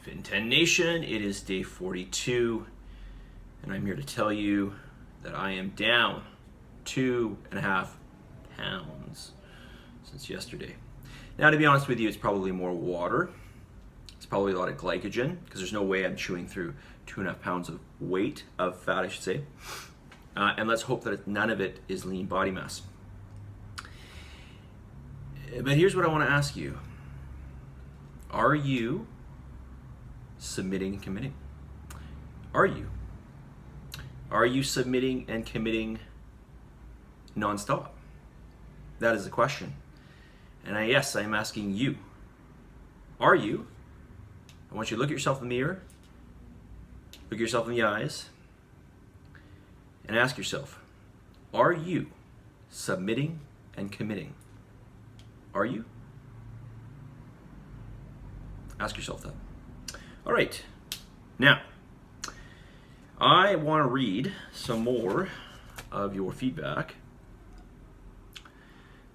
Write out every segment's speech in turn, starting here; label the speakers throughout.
Speaker 1: Fin10 Nation, it is day 42, and I'm here to tell you that I am down 2.5 pounds since yesterday. Now, to be honest with you, it's probably more water. It's probably a lot of glycogen, because there's no way I'm chewing through 2.5 pounds of weight, of fat, I should say. And let's hope that none of it is lean body mass. But here's what I want to ask you. Are you submitting and committing? Are you? Are you submitting and committing nonstop? That is the question. And yes, I'm asking you. Are you? I want you to look at yourself in the mirror, look at yourself in the eyes, and ask yourself, are you submitting and committing? Are you? Ask yourself that. All right. Now, I want to read some more of your feedback.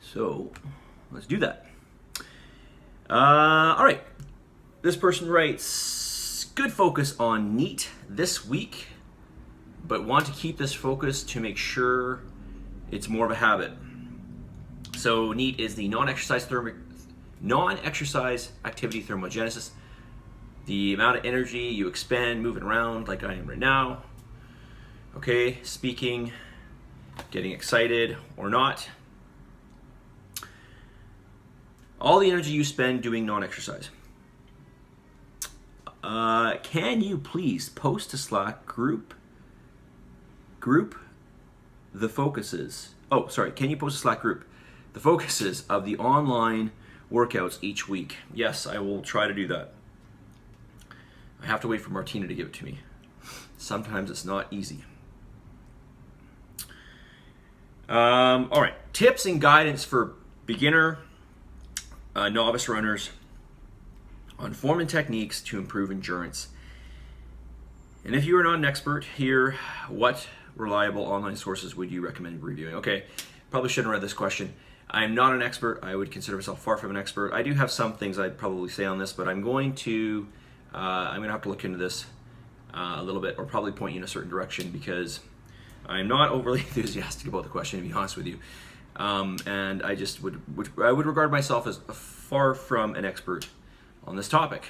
Speaker 1: So, let's do that. All right. This person writes, good focus on NEAT this week, but want to keep this focus to make sure it's more of a habit. So NEAT is the non-exercise activity thermogenesis, the amount of energy you expend moving around like I am right now, okay, speaking, getting excited or not, all the energy you spend doing non-exercise. Can you please post to Slack group the focuses? Oh, sorry. Can you post a Slack group the focuses of the online workouts each week? Yes, I will try to do that. I have to wait for Martina to give it to me. Sometimes it's not easy. All right. Tips and guidance for beginner, novice runners on form and techniques to improve endurance. And if you are not an expert here, what reliable online sources would you recommend reviewing? Okay, probably shouldn't have read this question. I'm not an expert. I would consider myself far from an expert. I do have some things I'd probably say on this, but I'm going to have to look into this a little bit, or probably point you in a certain direction, because I'm not overly enthusiastic about the question, to be honest with you. And I just would regard myself as far from an expert on this topic.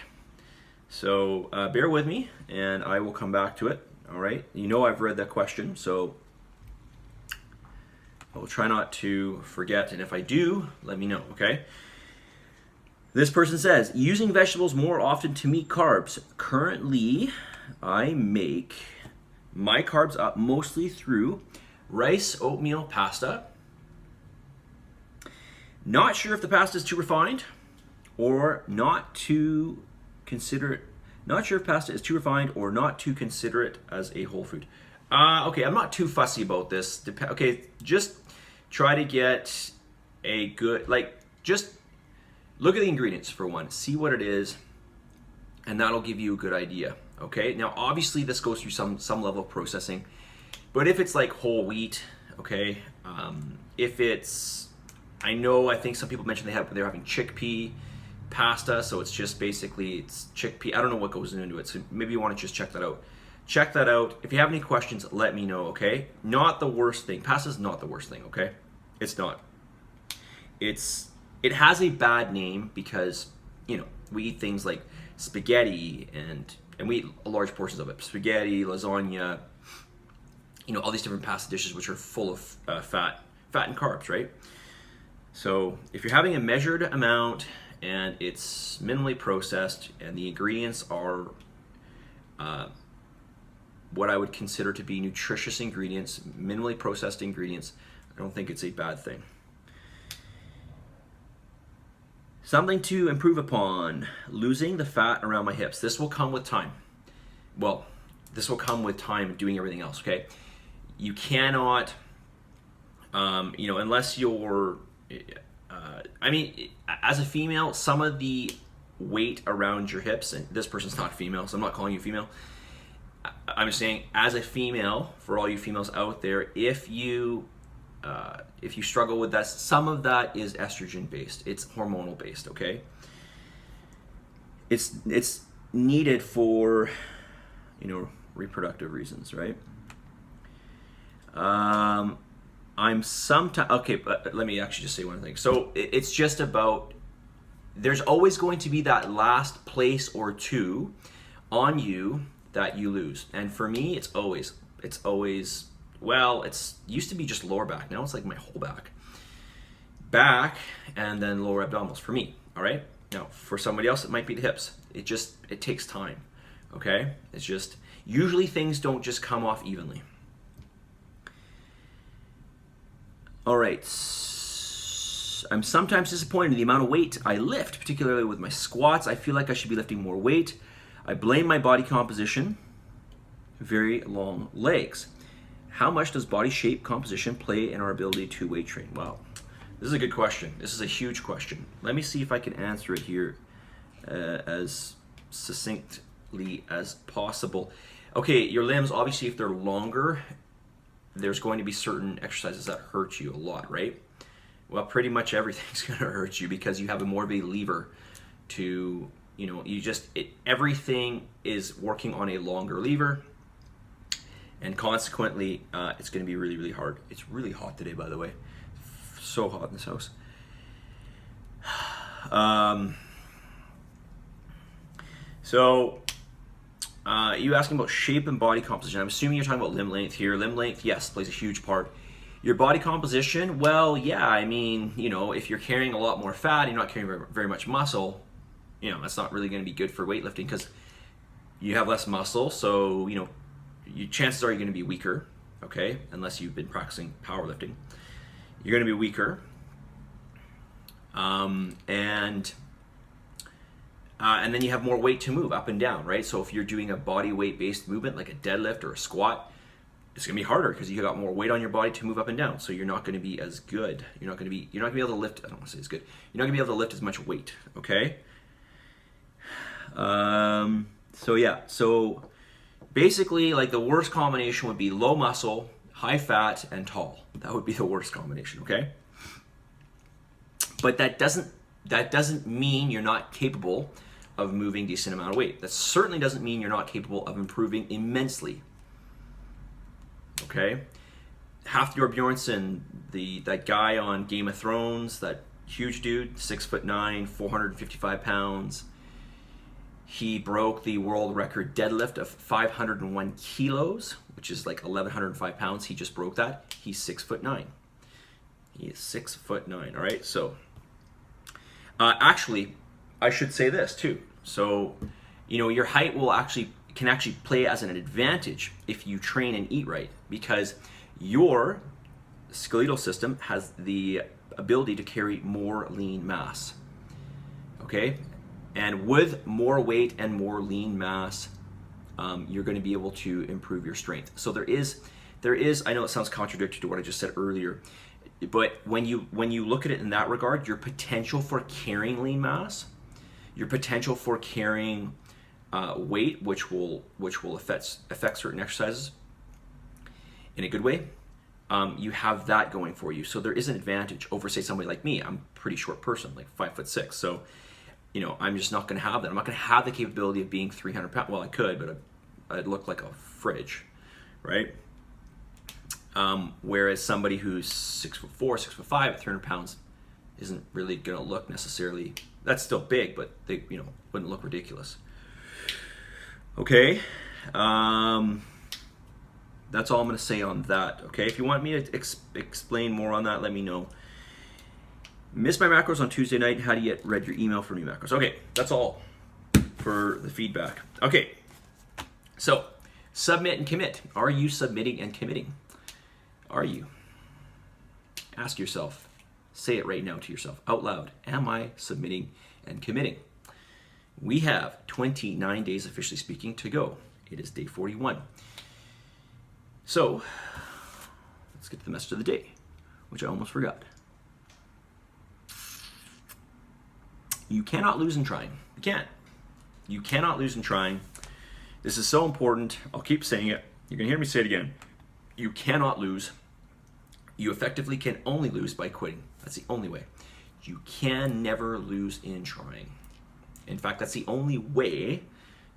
Speaker 1: So bear with me, and I will come back to it. All right. You know I've read that question, so I will try not to forget. And if I do, let me know. Okay. This person says, using vegetables more often to meet carbs. Currently, I make my carbs up mostly through rice, oatmeal, pasta. Not sure if the pasta is too refined or not to consider it. Not sure if pasta is too refined or not to consider it as a whole food. Okay, I'm not too fussy about this. Okay, just try to get a good, just look at the ingredients for one. See what it is, and that'll give you a good idea. Okay, now obviously this goes through some level of processing, but if it's like whole wheat, okay, if it's, I think some people mentioned they're having chickpea pasta, so it's just basically it's chickpea. I don't know what goes into it, so maybe you want to just check that out. Check that out. If you have any questions, let me know. Okay, not the worst thing. Pasta is not the worst thing. Okay, it's not. It has a bad name because we eat things like spaghetti and we eat large portions of it. Spaghetti, lasagna, all these different pasta dishes which are full of fat and carbs, right? So if you're having a measured amount and it's minimally processed and the ingredients are what I would consider to be nutritious ingredients, minimally processed ingredients, I don't think it's a bad thing. Something to improve upon, losing the fat around my hips. This will come with time. Well, this will come with time doing everything else, okay? You cannot, unless you're, as a female, some of the weight around your hips, and this person's not female, so I'm not calling you female. I'm just saying, as a female, for all you females out there, if you struggle with that, some of that is estrogen based. It's hormonal based. Okay. It's needed for, reproductive reasons, right? I'm sometimes, okay, but let me actually just say one thing. So it's just about, there's always going to be that last place or two on you that you lose. And for me, it's always, well, it's used to be just lower back. Now it's like my whole back, and then lower abdominals for me, all right? Now, for somebody else, it might be the hips. It takes time, okay? It's just, usually things don't just come off evenly. All right, I'm sometimes disappointed in the amount of weight I lift, particularly with my squats. I feel like I should be lifting more weight. I blame my body composition, very long legs. How much does body shape composition play in our ability to weight train? Wow, this is a good question. This is a huge question. Let me see if I can answer it here as succinctly as possible. Okay, your limbs, obviously, if they're longer, there's going to be certain exercises that hurt you a lot, right? Well, pretty much everything's going to hurt you because you have more of a lever to, everything is working on a longer lever, and consequently, it's going to be really, really hard. It's really hot today, by the way. So hot in this house. You asking about shape and body composition. I'm assuming you're talking about limb length here. Limb length, yes, plays a huge part. Your body composition, well, yeah, I mean, if you're carrying a lot more fat, you're not carrying very much muscle, that's not really going to be good for weightlifting because you have less muscle, so, your chances are you're going to be weaker, okay, unless you've been practicing powerlifting. You're going to be weaker. And then you have more weight to move up and down, right? So if you're doing a body weight based movement like a deadlift or a squat, it's gonna be harder because you got more weight on your body to move up and down. So you're not gonna be as good. You're not gonna be able to lift. I don't want to say it's good. You're not gonna be able to lift as much weight. Okay. So basically, like the worst combination would be low muscle, high fat, and tall. That would be the worst combination. Okay. But that doesn't mean you're not capable of moving a decent amount of weight. That certainly doesn't mean you're not capable of improving immensely. Okay? Hafthor Bjornsson, that guy on Game of Thrones, that huge dude, 6'9", 455 pounds. He broke the world record deadlift of 501 kilos, which is like 1,105 pounds. He just broke that. He's 6'9". He is 6'9", all right? So, actually, I should say this too. So, your height can actually play as an advantage if you train and eat right, because your skeletal system has the ability to carry more lean mass. Okay? And with more weight and more lean mass, you're going to be able to improve your strength. So there is, I know it sounds contradictory to what I just said earlier, but when you look at it in that regard, your potential for carrying lean mass, your potential for carrying weight, which will affect certain exercises in a good way, you have that going for you. So there is an advantage over, say, somebody like me. I'm a pretty short person, like 5'6". So, I'm just not going to have that. I'm not going to have the capability of being 300 pounds. Well, I could, but I'd look like a fridge, right? Whereas somebody who's 6'4", 6'5", at 300 pounds isn't really going to look necessarily. That's still big, but they, wouldn't look ridiculous. Okay, that's all I'm going to say on that. Okay, if you want me to explain more on that, let me know. Missed my macros on Tuesday night. How do you read your email for new macros? Okay, that's all for the feedback. Okay, so submit and commit. Are you submitting and committing? Are you? Ask yourself. Say it right now to yourself out loud. Am I submitting and committing? We have 29 days, officially speaking, to go. It is day 41. So let's get to the message of the day, which I almost forgot. You cannot lose in trying. You can't. You cannot lose in trying. This is so important. I'll keep saying it. You're going to hear me say it again. You cannot lose. You effectively can only lose by quitting. That's the only way. You can never lose in trying. In fact, that's the only way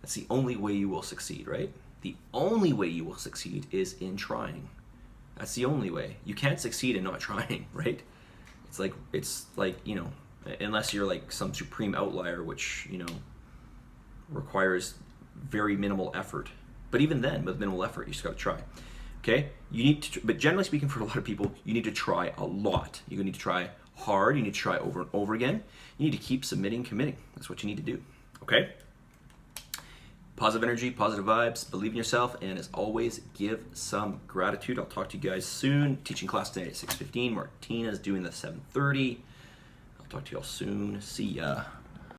Speaker 1: That's the only way you will succeed, right? The only way you will succeed is in trying. That's the only way. You can't succeed in not trying, right? It's like, you know, unless you're like some supreme outlier, which, you know, requires very minimal effort. But even then, with minimal effort, you just got to try. Okay? You need to, but generally speaking, for a lot of people, you need to try a lot. You need to try hard. You need to try over and over again. You need to keep submitting, committing. That's what you need to do. Okay? Positive energy, positive vibes, believe in yourself, and as always, give some gratitude. I'll talk to you guys soon. Teaching class today at 6:15. Martina's doing the 7:30. I'll talk to you all soon. See ya.